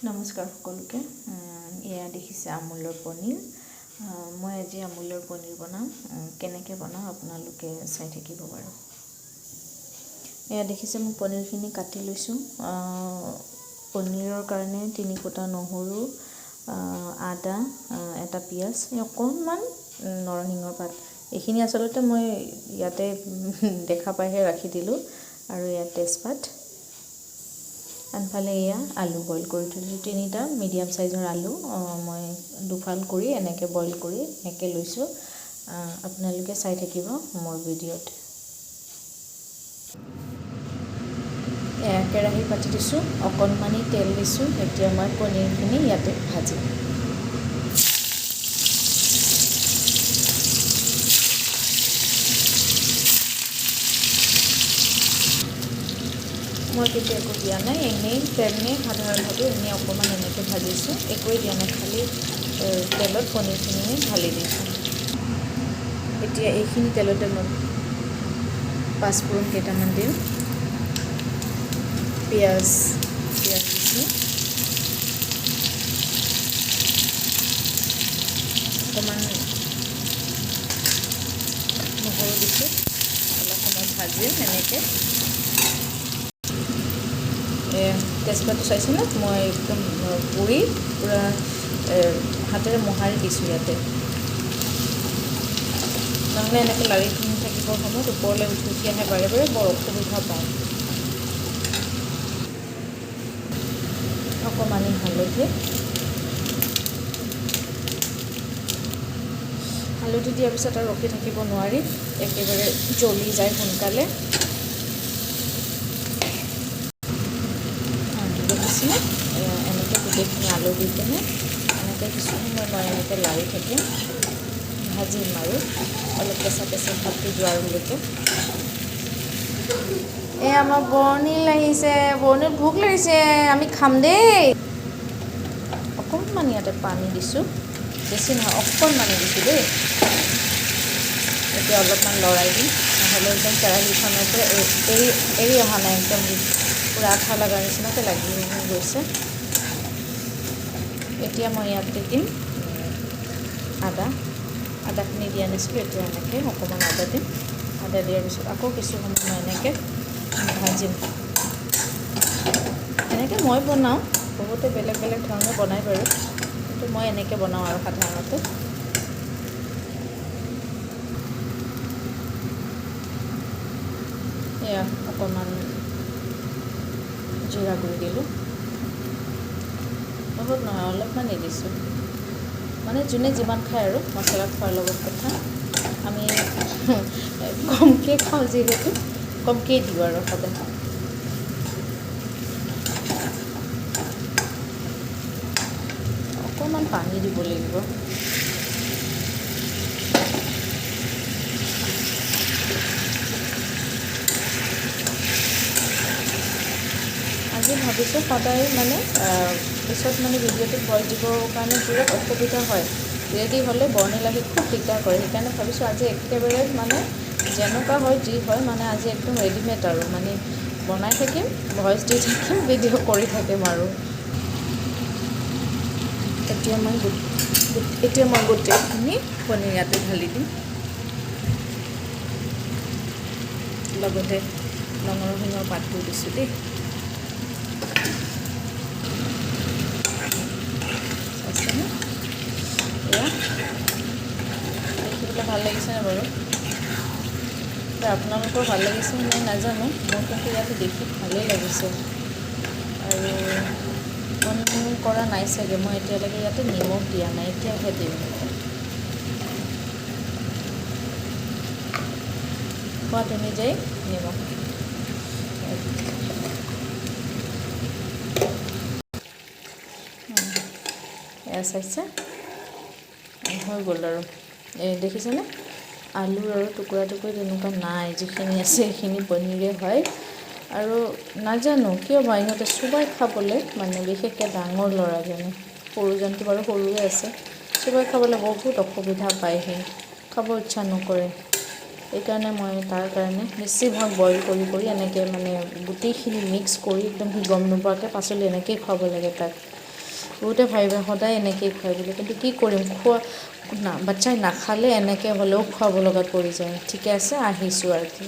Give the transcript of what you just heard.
নমস্কাৰ সকলোকে এয়া দেখিছে আমুলৰ পনীৰ মই আজি আমুলৰ পনীৰ বনাম কেনেকৈ বনাওঁ আপোনালোকে চাই থাকিব বাৰু এয়া দেখিছে মই পনীৰখিনি কাটি লৈছোঁ পনীৰৰ কাৰণে 3 কোটা নহৰু আদা এটা পিয়াজ অকণমান নৰসিংহৰ পাত এইখিনি আচলতে মই ইয়াতে দেখা পাইহে ৰাখি দিলোঁ আৰু ইয়াত তেজপাত আনফালে এয়া আলু বইল কৰি থৈছোঁ 3টা মিডিয়াম সাইজৰ আলু মই দুফাল কৰি এনেকৈ বইল কৰি এনেকৈ লৈছোঁ আপোনালোকে চাই থাকিব মোৰ ভিডিঅ'ত কেৰাহী পাতি দিছোঁ অকণমানি তেল দিছোঁ এতিয়া মই পনীৰখিনি ইয়াতে ভাজিম মই তেতিয়া একো দিয়া নাই এনেই তেলনে সাধাৰণভাৱে এনেই অকণমান এনেকৈ ভাজিছোঁ একোৱেই দিয়া নাই খালি তেলত পনীৰখিনি ঢালি দিছোঁ এতিয়া এইখিনি তেলতে মই পাঁচফোৰণ কেইটামান দিওঁ পিঁয়াজ দিছোঁ অকণমান নহৰু দিছোঁ অলপ সময় ভাজিম এনেকৈ তেজপাতটো চাইছেনে মই একদম পুৰি পূৰা হাতেৰে মোহাৰি দিছোঁ ইয়াতে নহ'লে এনেকৈ লাৰি থাকিবৰ সময়ত ওপৰলৈ উঠি আহে বাৰে বাৰে বৰ অসুবিধা পাওঁ অকণমানি হালধি দিয়াৰ পিছত আৰু ৰখি থাকিব নোৱাৰি একেবাৰে জ্বলি যায় সোনকালে এনেকৈ গোটেইখিনি আলু দি কিনে এনেকৈ কিছু সময় মই এনেকৈ লাৰি থাকিম ভাজিম আৰু অলপ কেঁচা ভাতটো যোৱালৈকে এই আমাৰ বৰ্ণিল আহিছে বৰ্ণিল ভোক লাগিছে আমি খাম দেই অকণমান ইয়াতে পানী দিছোঁ বেছি নহয় অকণমানি দিছোঁ দেই এতিয়া অলপমান লৰাই দিম নহ'লে একদম কেৰাহীখনৰ পৰা এৰি অহা নাই একদম পূৰা আঠা লগাৰ নিচিনাকৈ লাগি গৈছে এতিয়া মই ইয়াতে দিম আদাখিনি দিয়া নাছিলোঁ এতিয়া এনেকৈ অকণমান আদা দিম আদা দিয়াৰ পিছত আকৌ কিছু সময় মই এনেকৈ ভাজিম এনেকৈ মই বনাওঁ বহুতে বেলেগ ধৰণে বনাই বাৰু কিন্তু মই এনেকৈ বনাওঁ আৰু সাধাৰণতে এয়া অকণমান জিৰা গুড়ি দিলোঁ বহুত নহয় অলপমান দিছোঁ মানে যোনে যিমান খায় আৰু মছলা খোৱাৰ লগত কথা আমি কমকৈ খাওঁ যিহেতু কমকৈ দিওঁ আৰু সদায় অকণমান পানী দিব লাগিব আজি ভাবিছোঁ সদায় মানে পিছত মানে ভিডিঅ'টো ভইচ দিবৰ কাৰণে বিৰাট অসুবিধা হয় ৰেডি হ'লে বৰ্ণিল আহি খুব দিগদাৰ কৰে সেইকাৰণে ভাবিছোঁ আজি একেবাৰে মানে যেনেকুৱা হয় যি হয় মানে আজি একদম ৰেডিমেড আৰু মানে বনাই থাকিম ভইচ দি থাকিম ভিডিঅ' কৰি থাকিম আৰু এতিয়া মই গোটেইখিনি পনীৰ ইয়াতে ঢালি দিম লগতে নৰসিংহৰ পাতটো দিছোঁ দেই এয়া দেখিবলৈ ভাল লাগিছেনে বাৰু আপোনালোকৰ ভাল লাগিছে নে নাজানো মোৰ কিন্তু ইয়াতে দেখি ভালেই লাগিছে আৰু মন কৰা নাই চাগে মই এতিয়ালৈকে ইয়াতে নিমখ দিয়া নাই এতিয়াহে দিম সোৱাদ অনুযায়ী নিমখ এয়া চাইছে হৈ গ'ল আৰু এই দেখিছেনে আলু আৰু টুকুৰা তেনেকুৱা নাই যিখিনি আছে সেইখিনি পনীৰে হয় আৰু নাজানো কিয় ইহঁতে চুবাই খাবলৈ মানে বিশেষকৈ ডাঙৰ ল'ৰাজনে সৰুজনটো বাৰু সৰুৱে আছে চুবাই খাবলৈ বহুত অসুবিধা পায় সি খাব ইচ্ছা নকৰে এইকাৰণে মই তাৰ কাৰণে বেছিভাগ বইল কৰি এনেকৈ মানে গোটেইখিনি মিক্স কৰি একদম সি গম নোপোৱাকৈ পাচলি এনেকৈয়ে খুৱাব লাগে তাক বহুতে ভাবিব সদায় এনেকৈয়ে খুৱাই বুলি, কিন্তু কি কৰিম, বাচ্ছাই নাখালে এনেকৈ হ'লেও খুৱাব লগাত পৰি যায়। ঠিকে আছে, আহিছোঁ আৰু কি।